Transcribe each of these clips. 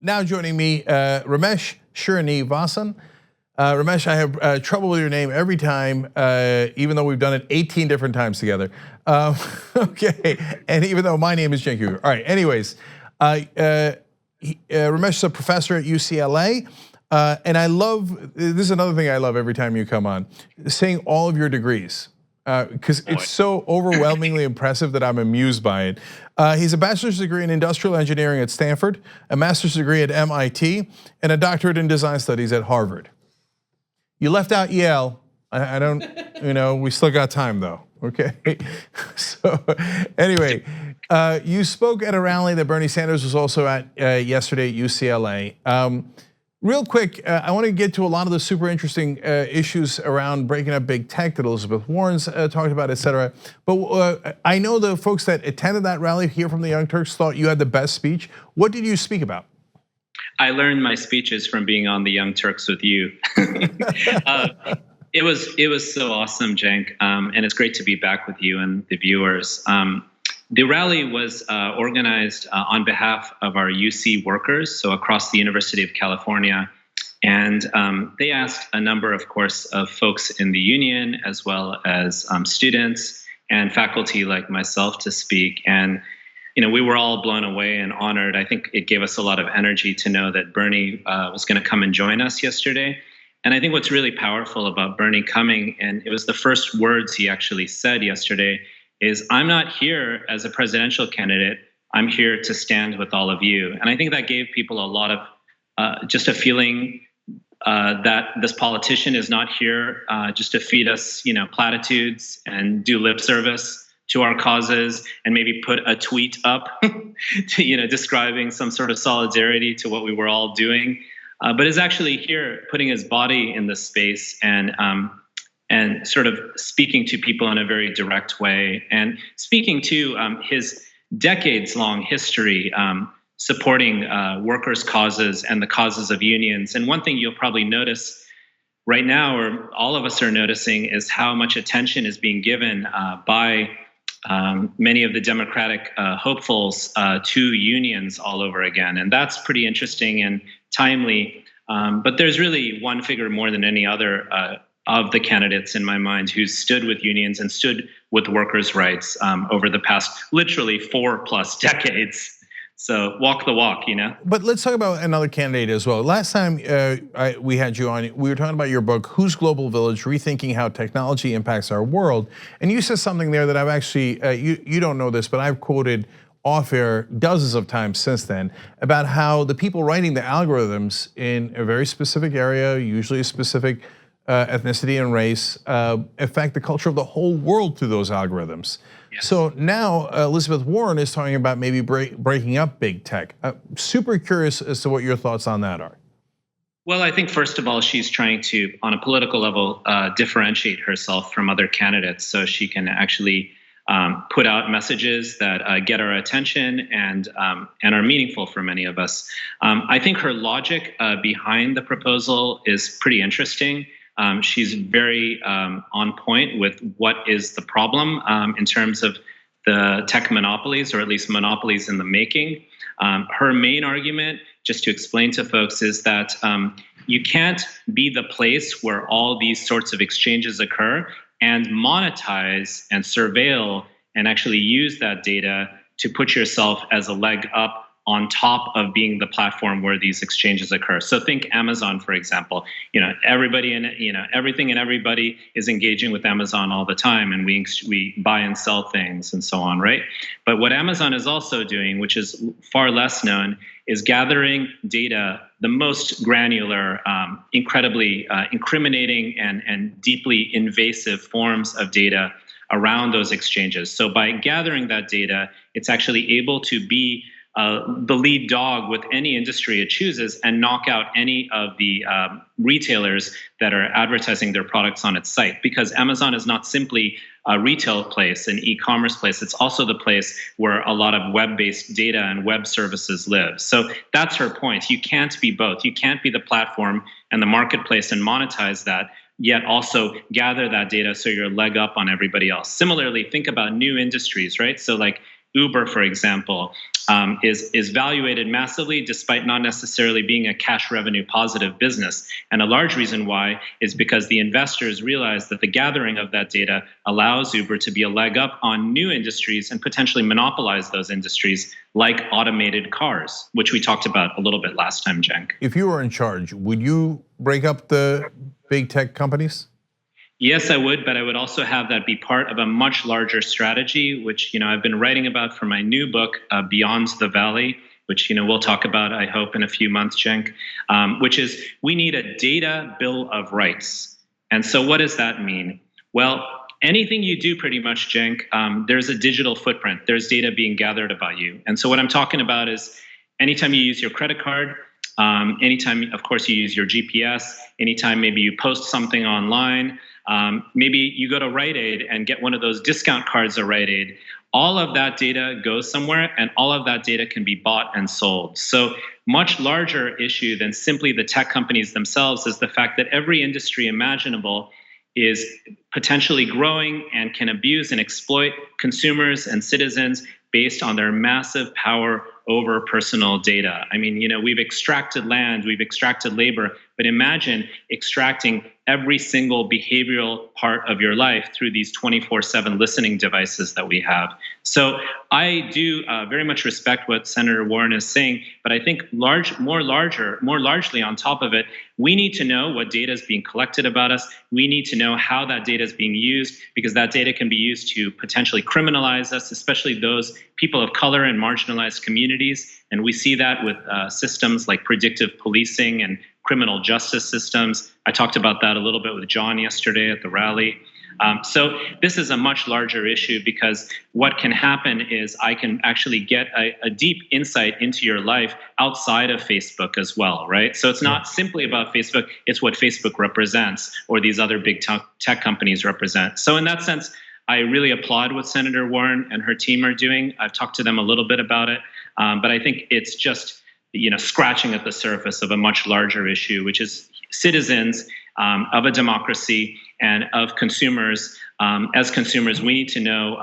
Now joining me, Ramesh Srinivasan. Ramesh, I have trouble with your name every time, even though we've done it 18 different times together. Okay, and even though my name is Cenk. All right, anyways, Ramesh is a professor at UCLA, and I love, this is another thing I love every time you come on, saying all of your degrees. Because it's so overwhelmingly impressive that I'm amused by it. He's a bachelor's degree in industrial engineering at Stanford, a master's degree at MIT, and a doctorate in design studies at Harvard. You left out Yale. I don't, we still got time though, okay? So anyway, you spoke at a rally that Bernie Sanders was also at yesterday at UCLA. Real quick, I want to get to a lot of the super interesting issues around breaking up big tech that Elizabeth Warren's talked about, et cetera. But I know the folks that attended that rally here from the Young Turks thought you had the best speech. What did you speak about? I learned my speeches from being on the Young Turks with you. It was so awesome, Cenk, and it's great to be back with you and the viewers. The rally was organized on behalf of our UC workers, so across the University of California. And they asked a number, of course, of folks in the union, as well as students and faculty like myself to speak. And we were all blown away and honored. I think it gave us a lot of energy to know that Bernie was going to come and join us yesterday. And I think what's really powerful about Bernie coming, and it was the first words he actually said yesterday, is I'm not here as a presidential candidate. I'm here to stand with all of you. And I think that gave people a lot of just a feeling that this politician is not here just to feed us, platitudes and do lip service to our causes and maybe put a tweet up to, describing some sort of solidarity to what we were all doing, but is actually here putting his body in this space and sort of speaking to people in a very direct way, and speaking to his decades-long history supporting workers' causes and the causes of unions. And one thing you'll probably notice right now, or all of us are noticing, is how much attention is being given by many of the Democratic hopefuls to unions all over again. And that's pretty interesting and timely. But there's really one figure more than any other of the candidates in my mind who stood with unions and stood with workers' rights over the past literally 4+ decades. So walk the walk, But let's talk about another candidate as well. Last time we had you on, we were talking about your book, Whose Global Village? Rethinking How Technology Impacts Our World. And you said something there that I've actually, you don't know this, but I've quoted off air dozens of times since then about how the people writing the algorithms in a very specific area, usually a specific ethnicity and race, affect the culture of the whole world through those algorithms. Yes. So now Elizabeth Warren is talking about maybe breaking up big tech. Super curious as to what your thoughts on that are. Well, I think first of all, she's trying to, on a political level, differentiate herself from other candidates so she can actually put out messages that get our attention and are meaningful for many of us. I think her logic behind the proposal is pretty interesting. She's very on point with what is the problem in terms of the tech monopolies, or at least monopolies in the making. Her main argument, just to explain to folks, is that you can't be the place where all these sorts of exchanges occur and monetize and surveil and actually use that data to put yourself as a leg up on top of being the platform where these exchanges occur. So think Amazon, for example. Everybody and everything and everybody is engaging with Amazon all the time, and we buy and sell things and so on, right? But what Amazon is also doing, which is far less known, is gathering data, the most granular, incredibly incriminating and deeply invasive forms of data around those exchanges. So by gathering that data, it's actually able to be the lead dog with any industry it chooses and knock out any of the retailers that are advertising their products on its site. Because Amazon is not simply a retail place, an e-commerce place, it's also the place where a lot of web-based data and web services live. So that's her point. You can't be both. You can't be the platform and the marketplace and monetize that, yet also gather that data so you're a leg up on everybody else. Similarly, think about new industries, right? So like Uber, for example, is valuated massively despite not necessarily being a cash revenue positive business. And a large reason why is because the investors realize that the gathering of that data allows Uber to be a leg up on new industries and potentially monopolize those industries like automated cars, which we talked about a little bit last time, Cenk. If you were in charge, would you break up the big tech companies? Yes, I would, but I would also have that be part of a much larger strategy, which I've been writing about for my new book, Beyond the Valley, which we'll talk about, I hope, in a few months, Cenk, which is we need a data bill of rights. And so what does that mean? Well, anything you do pretty much, Cenk, there's a digital footprint. There's data being gathered about you. And so what I'm talking about is anytime you use your credit card, anytime, of course, you use your GPS, anytime maybe you post something online, maybe you go to Rite Aid and get one of those discount cards at Rite Aid. All of that data goes somewhere, and all of that data can be bought and sold. So much larger issue than simply the tech companies themselves is the fact that every industry imaginable is potentially growing and can abuse and exploit consumers and citizens based on their massive power over personal data. I mean, we've extracted land, we've extracted labor, but imagine extracting every single behavioral part of your life through these 24/7 listening devices that we have. So I do very much respect what Senator Warren is saying, but I think more largely on top of it, we need to know what data is being collected about us. We need to know how that data is being used, because that data can be used to potentially criminalize us, especially those people of color and marginalized communities. And we see that with systems like predictive policing and criminal justice systems. I talked about that a little bit with John yesterday at the rally. So this is a much larger issue, because what can happen is I can actually get a deep insight into your life outside of Facebook as well, right? So it's not simply about Facebook, it's what Facebook represents or these other big tech companies represent. So in that sense, I really applaud what Senator Warren and her team are doing. I've talked to them a little bit about it, but I think it's just scratching at the surface of a much larger issue, which is citizens of a democracy and of consumers. As consumers, we need to know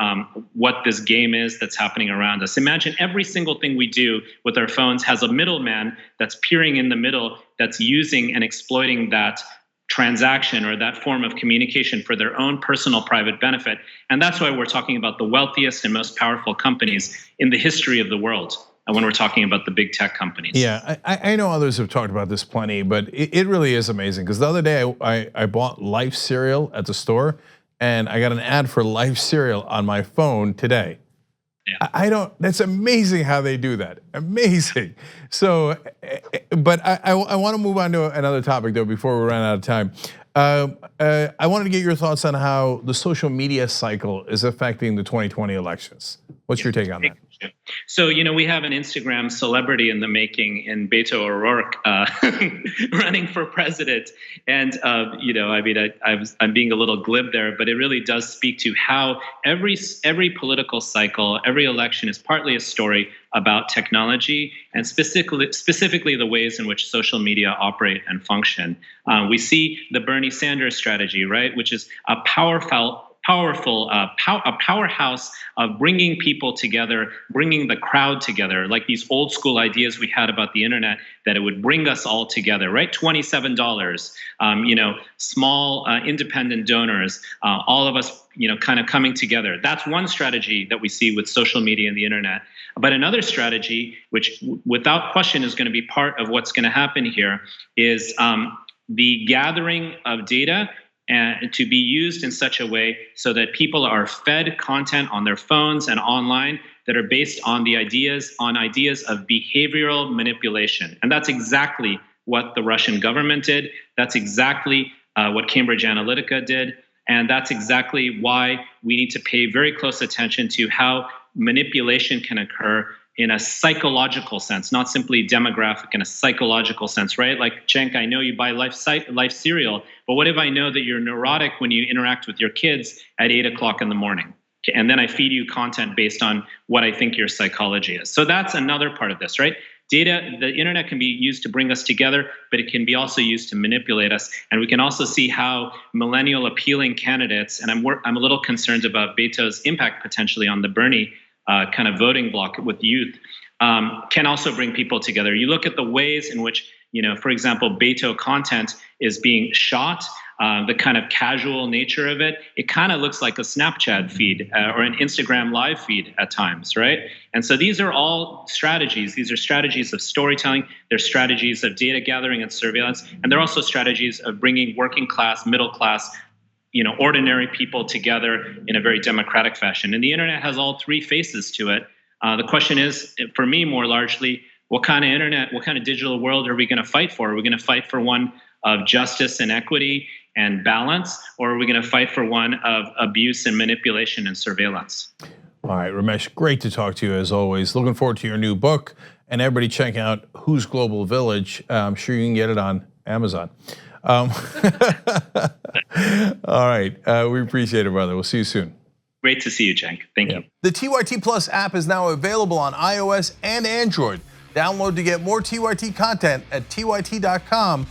what this game is that's happening around us. Imagine every single thing we do with our phones has a middleman that's peering in the middle, that's using and exploiting that transaction or that form of communication for their own personal private benefit. And that's why we're talking about the wealthiest and most powerful companies in the history of the world when we're talking about the big tech companies. Yeah, I know others have talked about this plenty, but it really is amazing, because the other day I bought Life cereal at the store, and I got an ad for Life cereal on my phone today. Yeah. That's amazing how they do that. Amazing. So, but I want to move on to another topic though before we run out of time. I wanted to get your thoughts on how the social media cycle is affecting the 2020 elections. What's your take on that? So, we have an Instagram celebrity in the making in Beto O'Rourke running for president. And, I'm being a little glib there, but it really does speak to how every political cycle, every election is partly a story about technology and specifically the ways in which social media operate and function. We see the Bernie Sanders strategy, right, which is a powerhouse of bringing people together, bringing the crowd together, like these old school ideas we had about the internet, that it would bring us all together, right? $27, small independent donors, all of us, kind of coming together. That's one strategy that we see with social media and the internet. But another strategy, which without question is going to be part of what's going to happen here, is the gathering of data and to be used in such a way so that people are fed content on their phones and online that are based on ideas of behavioral manipulation. And that's exactly what the Russian government did. That's exactly what Cambridge Analytica did. And that's exactly why we need to pay very close attention to how manipulation can occur in a psychological sense, not simply demographic, in a psychological sense, right? Like, Cenk, I know you buy Life cereal, but what if I know that you're neurotic when you interact with your kids at 8 o'clock in the morning? And then I feed you content based on what I think your psychology is. So that's another part of this, right? Data, the internet can be used to bring us together, but it can be also used to manipulate us. And we can also see how millennial appealing candidates, and I'm a little concerned about Beto's impact potentially on the Bernie kind of voting bloc with youth, can also bring people together. You look at the ways in which, for example, Beto content is being shot, the kind of casual nature of it, it kind of looks like a Snapchat feed or an Instagram live feed at times, right? And so these are all strategies. These are strategies of storytelling. They're strategies of data gathering and surveillance. And they're also strategies of bringing working class, middle class, ordinary people together in a very democratic fashion. And the internet has all three faces to it. The question is, for me, more largely, what kind of internet, what kind of digital world are we going to fight for? Are we going to fight for one of justice and equity and balance, or are we going to fight for one of abuse and manipulation and surveillance? All right, Ramesh, great to talk to you as always. Looking forward to your new book, and everybody check out Who's Global Village. I'm sure you can get it on Amazon. All right, we appreciate it, brother. We'll see you soon. Great to see you, Cenk. Thank you. The TYT Plus app is now available on iOS and Android. Download to get more TYT content at tyt.com/app.